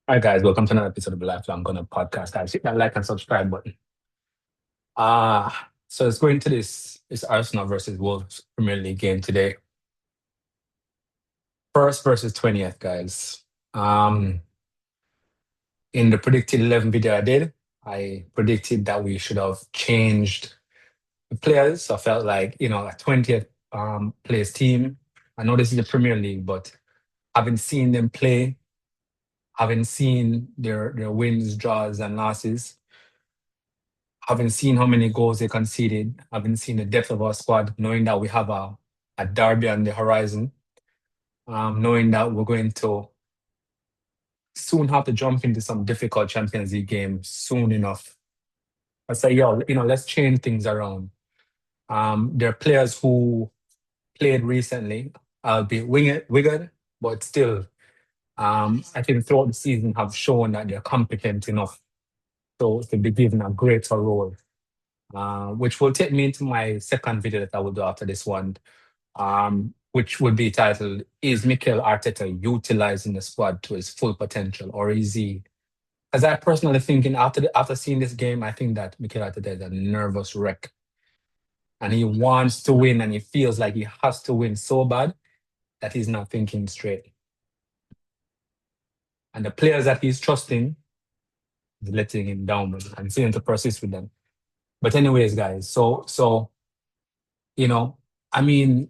Hi guys, welcome to another episode of the Lifelong Gunner podcast. Guys, hit that like and subscribe button. So let's go into this Arsenal versus Wolves Premier League game today. First versus 20th, guys. Um, in the predicted 11 video I did, I predicted that we should have changed the players. So I felt like, a 20th players team. I know this is the Premier League, but having seen them play, having seen their wins, draws, and losses, having seen how many goals they conceded, having seen the depth of our squad, knowing that we have a derby on the horizon, knowing that we're going to soon have to jump into some difficult Champions League games soon enough. I say, yo, let's change things around. There are players who played recently, albeit Wigan, but still, I think throughout the season have shown that they're competent enough to be given a greater role. Which will take me into my second video that I will do after this one, which would be titled, Is Mikel Arteta utilizing the squad to his full potential, or is he? As I personally thinking after seeing this game, I think that Mikel Arteta is a nervous wreck, and he wants to win, and he feels like he has to win so bad that he's not thinking straight. And the players that he's trusting is letting him down and seeming to persist with them. But anyways, guys, so you know, I mean,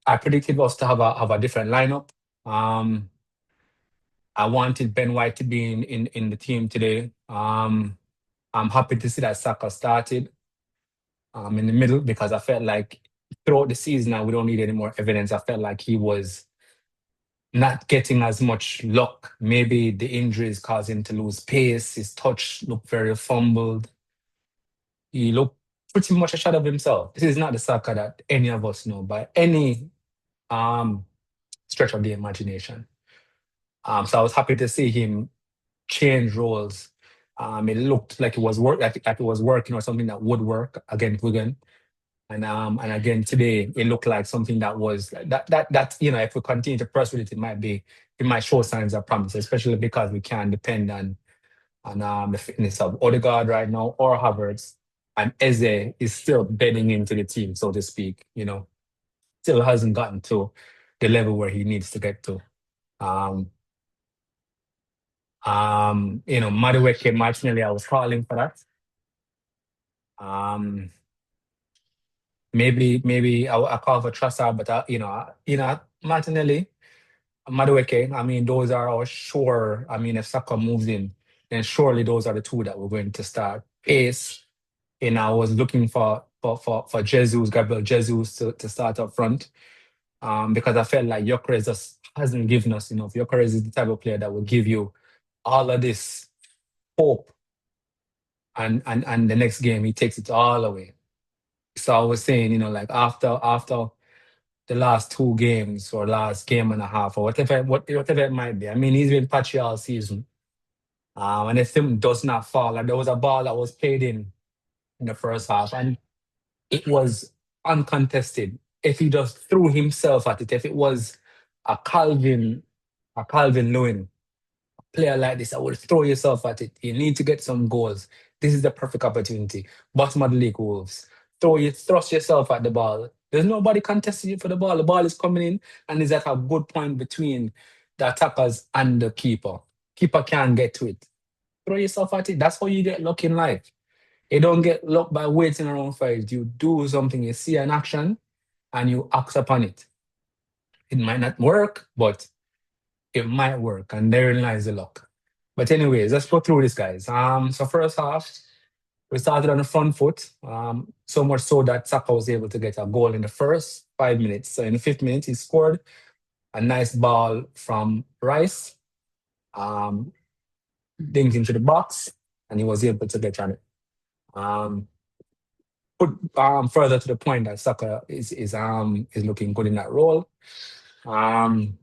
I predicted us to have a different lineup. Um, I wanted Ben White to be in the team today. I'm happy to see that Saka started in the middle because I felt like throughout the season now we don't need any more evidence. I felt like he was not getting as much luck. Maybe the injuries caused him to lose pace. His touch looked very fumbled. He looked pretty much a shadow of himself. This is not the Saka that any of us know by any um stretch of the imagination. So I was happy to see him change roles. It looked like it was working or something that would work against Wigan. And again today it looked like something that was that if we continue to press with it, it might show signs of promise, especially because we can't depend on the fitness of Odegaard right now or Havertz. And Eze is still bedding into the team, so to speak. Still hasn't gotten to the level where he needs to get to. Um, Madueke Martinelli, I was calling for that. Um, maybe I call for Trossard, but Martinelli, Madueke. I mean, those are our sure. I mean, if Saka moves in, then surely those are the two that we're going to start. Pace, I was looking for Jesus, Gabriel Jesus to start up front. Because I felt like Gyökeres just hasn't given us enough. Gyökeres is the type of player that will give you all of this hope, and the next game he takes it all away. So I was saying, like after the last two games or last game and a half or whatever it might be. I mean, he's been patchy all season. And if him does not fall, like there was a ball that was played in the first half, and it was uncontested. If he just threw himself at it, if it was a Calvin, a Calvin Lewin player like this, I would throw yourself at it. You need to get some goals. This is the perfect opportunity. Bottom of the league, Wolves. Thrust yourself at the ball. There's nobody contesting you for the ball. The ball is coming in and is at a good point between the attackers and the keeper. Keeper can't get to it. Throw yourself at it. That's how you get luck in life. You don't get luck by waiting around for it. You do something, you see an action, and you act upon it. It might not work, but it might work, and therein lies the luck. But anyways, let's go through this, guys. So first half, we started on the front foot. So much so that Saka was able to get a goal in the first 5 minutes. So in the fifth minute, he scored a nice ball from Rice, um, dinked into the box, and he was able to get on it. Um, put further to the point that Saka is looking good in that role. Um,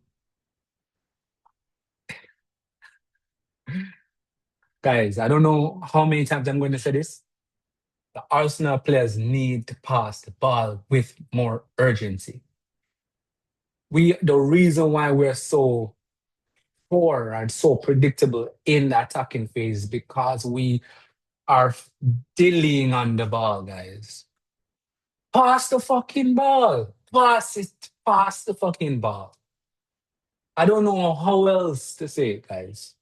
Guys, I don't know how many times I'm going to say this. The Arsenal players need to pass the ball with more urgency. The reason why we're so poor and so predictable in the attacking phase because we are dealing on the ball, guys. Pass the fucking ball. Pass it. Pass the fucking ball. I don't know how else to say it, guys.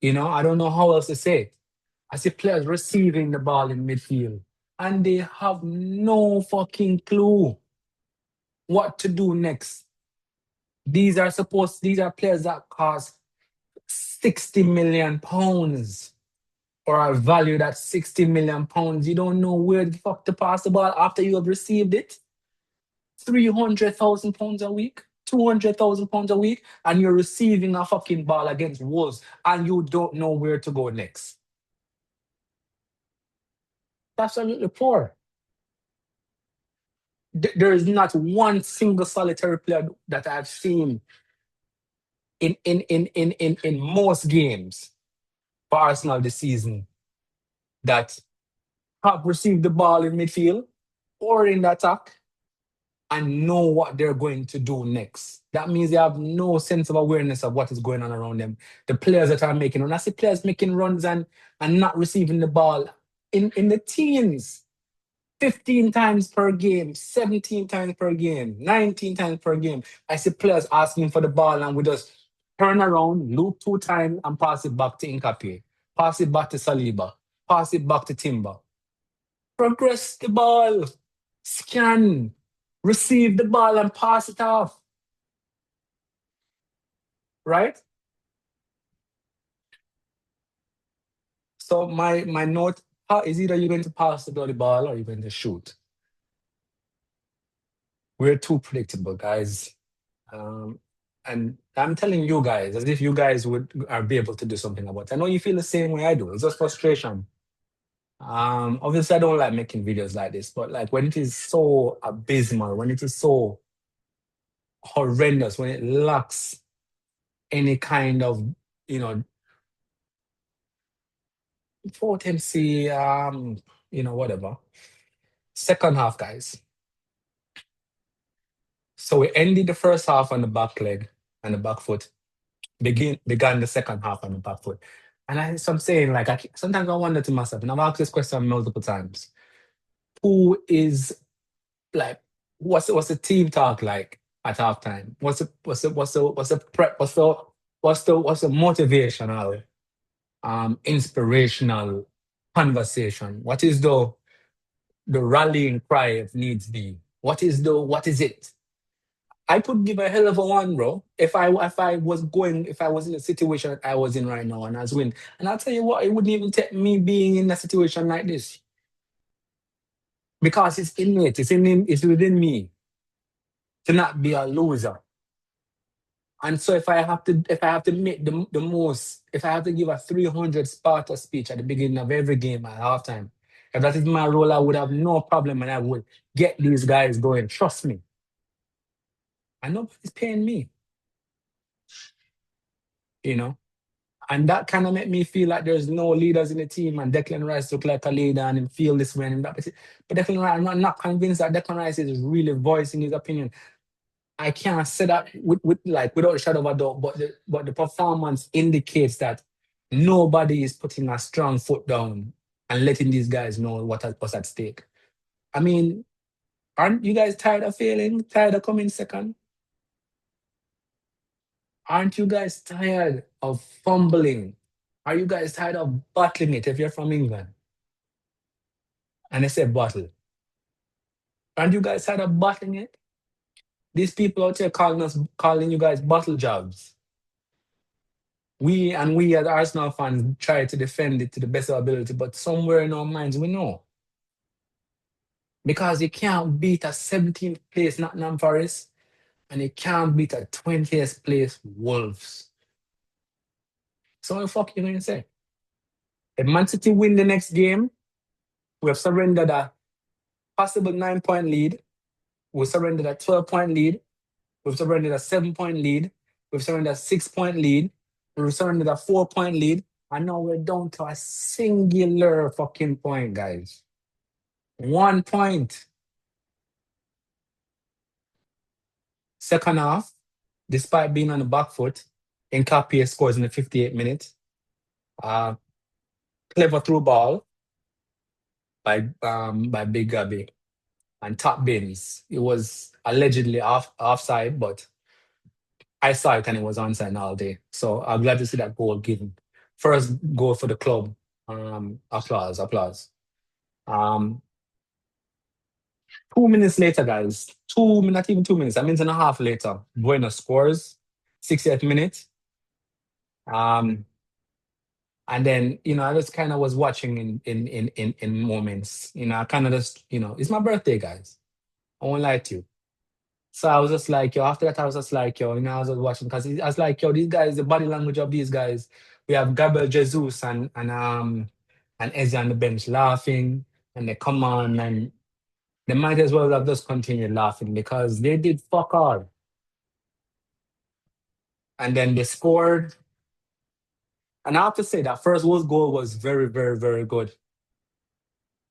I don't know how else to say it. I see players receiving the ball in midfield and they have no fucking clue what to do next. These are players that cost 60 million pounds or are valued at 60 million pounds. You don't know where the fuck to pass the ball after you have received it. 300,000 pounds a week, 200,000 pounds a week, and you're receiving a fucking ball against Wolves and you don't know where to go next. Absolutely poor. There is not one single solitary player that I've seen in most games for Arsenal this season that have received the ball in midfield or in the attack and know what they're going to do next. That means they have no sense of awareness of what is going on around them. The players that are making runs, I see players making runs and not receiving the ball in the teens. 15 times per game, 17 times per game, 19 times per game. I see players asking for the ball and we just turn around, loop 2 times and pass it back to Incapié. Pass it back to Saliba. Pass it back to Timber. Progress the ball. Scan. Receive the ball and pass it off. Right? So my note is either you're going to pass the bloody ball or you're going to shoot. We're too predictable, guys. And I'm telling you guys, as if you guys would are be able to do something about it. I know you feel the same way I do. It's just frustration. Obviously, I don't like making videos like this, but like when it is so abysmal, when it is so horrendous, when it lacks any kind of, you know, potency, whatever. Second half, guys. So we ended the first half on the back leg and the back foot. Began the second half on the back foot. And so I'm saying, like, sometimes I wonder to myself, and I've asked this question multiple times: Who is like, what's the team talk like at halftime? What's the prep? What's the motivational, inspirational conversation? What is the rallying cry if needs be? What is it? I could give a hell of a one, bro. If I was in the situation that I was in right now and I was winning. And I'll tell you what, it wouldn't even take me being in a situation like this. Because it's innate, it's within me to not be a loser. And so if I have to make the most, if I have to give a 300 Sparta speech at the beginning of every game at halftime, if that is my role, I would have no problem and I would get these guys going. Trust me. And nobody's paying me, you know. And that kind of made me feel like there's no leaders in the team and Declan Rice look like a leader and him feel this way and that. But Declan Rice, I'm not convinced that Declan Rice is really voicing his opinion. I can't say that without a shadow of a doubt, but the performance indicates that nobody is putting a strong foot down and letting these guys know what's at stake. I mean, aren't you guys tired of failing? Tired of coming second? Aren't you guys tired of fumbling? Are you guys tired of battling it if you're from England? And I say battle. Aren't you guys tired of battling it? These people out here calling you guys battle jobs. We as Arsenal fans try to defend it to the best of our ability, but somewhere in our minds we know. Because you can't beat a 17th place Nottingham Forest and you can't beat a 20th place Wolves. So what the fuck you going to say? If Man City win the next game, we have surrendered a possible 9-point lead. We've surrendered a 12-point lead. We've surrendered a 7-point lead. We've surrendered a 6-point lead. We've surrendered a 4-point lead. And now we're down to a singular fucking point, guys. 1 point. Second half, despite being on the back foot, Nkapie scores in the 58th minute. Uh, Clever through ball by Big Gabby and top bins. It was allegedly offside, but I saw it and it was onside all day. So I'm glad to see that goal given. First goal for the club. Applause, applause. Um, 2 minutes later, guys. Not even 2 minutes, a minute and a half later, Bueno scores, 60th minute. Um, and then, I just kind of was watching in moments. I kind of just, it's my birthday, guys. I won't lie to you. So I was just like, yo, after that, I was just like, yo, I was just watching because I was like, yo, these guys, the body language of these guys, we have Gabriel Jesus and Eze on the bench laughing, and they come on and they might as well have just continued laughing because they did fuck all. And then they scored. And I have to say that first Wolves goal was very, very, very good.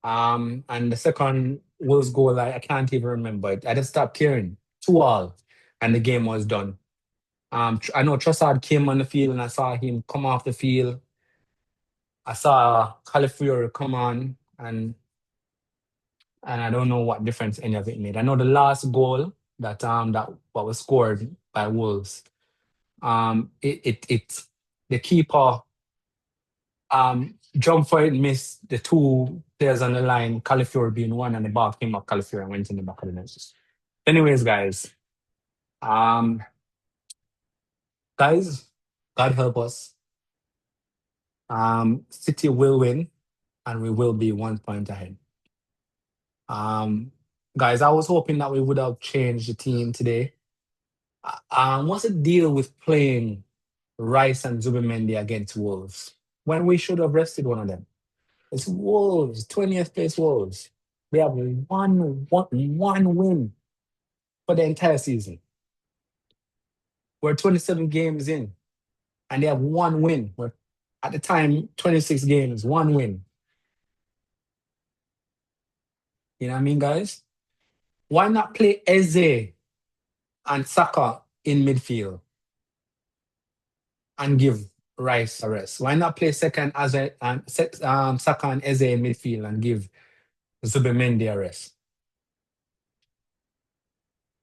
And the second Wolves goal, I can't even remember it. I just stopped caring. 2-2, and the game was done. I know Trossard came on the field and I saw him come off the field. I saw Calafiori come on and I don't know what difference any of it made. I know the last goal that what was scored by Wolves. It the keeper jumped for it, missed the two players on the line, Calafiori being one, and the ball came up Calafiori and went in the back of the net. Anyways, um, guys, God help us. City will win, and we will be 1 point ahead. Um, guys, I was hoping that we would have changed the team today. What's the deal with playing Rice and Zubimendi against Wolves when we should have rested one of them? It's Wolves, 20th place Wolves. We have one win for the entire season. We're 27 games in, and they have one win. We're at the time 26 games, one win. You know what I mean, guys? Why not play Eze and Saka in midfield and give Rice a rest? Why not play second Eze and Saka and Eze in midfield and give Zubimendi a rest?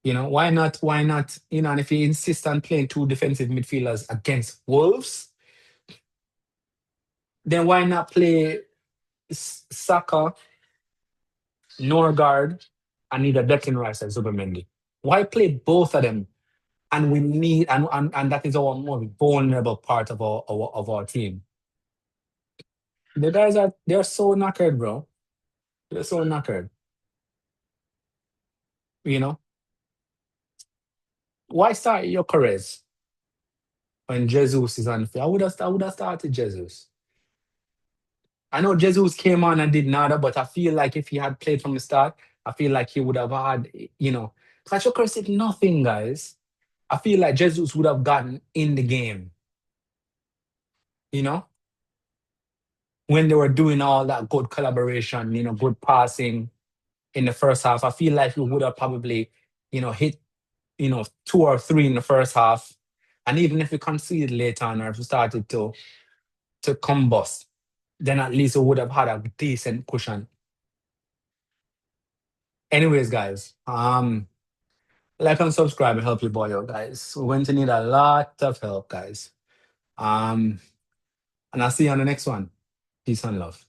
Why not? Why not? And if you insist on playing two defensive midfielders against Wolves, then why not play Saka, Norgard, and either Declan Rice or Zubimendi? Why play both of them? And we need, and that is our most vulnerable part of our team. The guys they're so knackered, bro. They're so knackered. You know, why start your careers when Jesus is on the field? I would have started Jesus. I know Jesus came on and did nada, but I feel like if he had played from the start, I feel like he would have had, Kachokar did nothing, guys. I feel like Jesus would have gotten in the game, you know, when they were doing all that good collaboration, good passing in the first half. I feel like we would have probably, hit, two or three in the first half. And even if we conceded later on or if we started to combust, then at least we would have had a decent cushion. Anyways, guys, like and subscribe and help your boy out, guys. We're going to need a lot of help, guys. And I'll see you on the next one. Peace and love.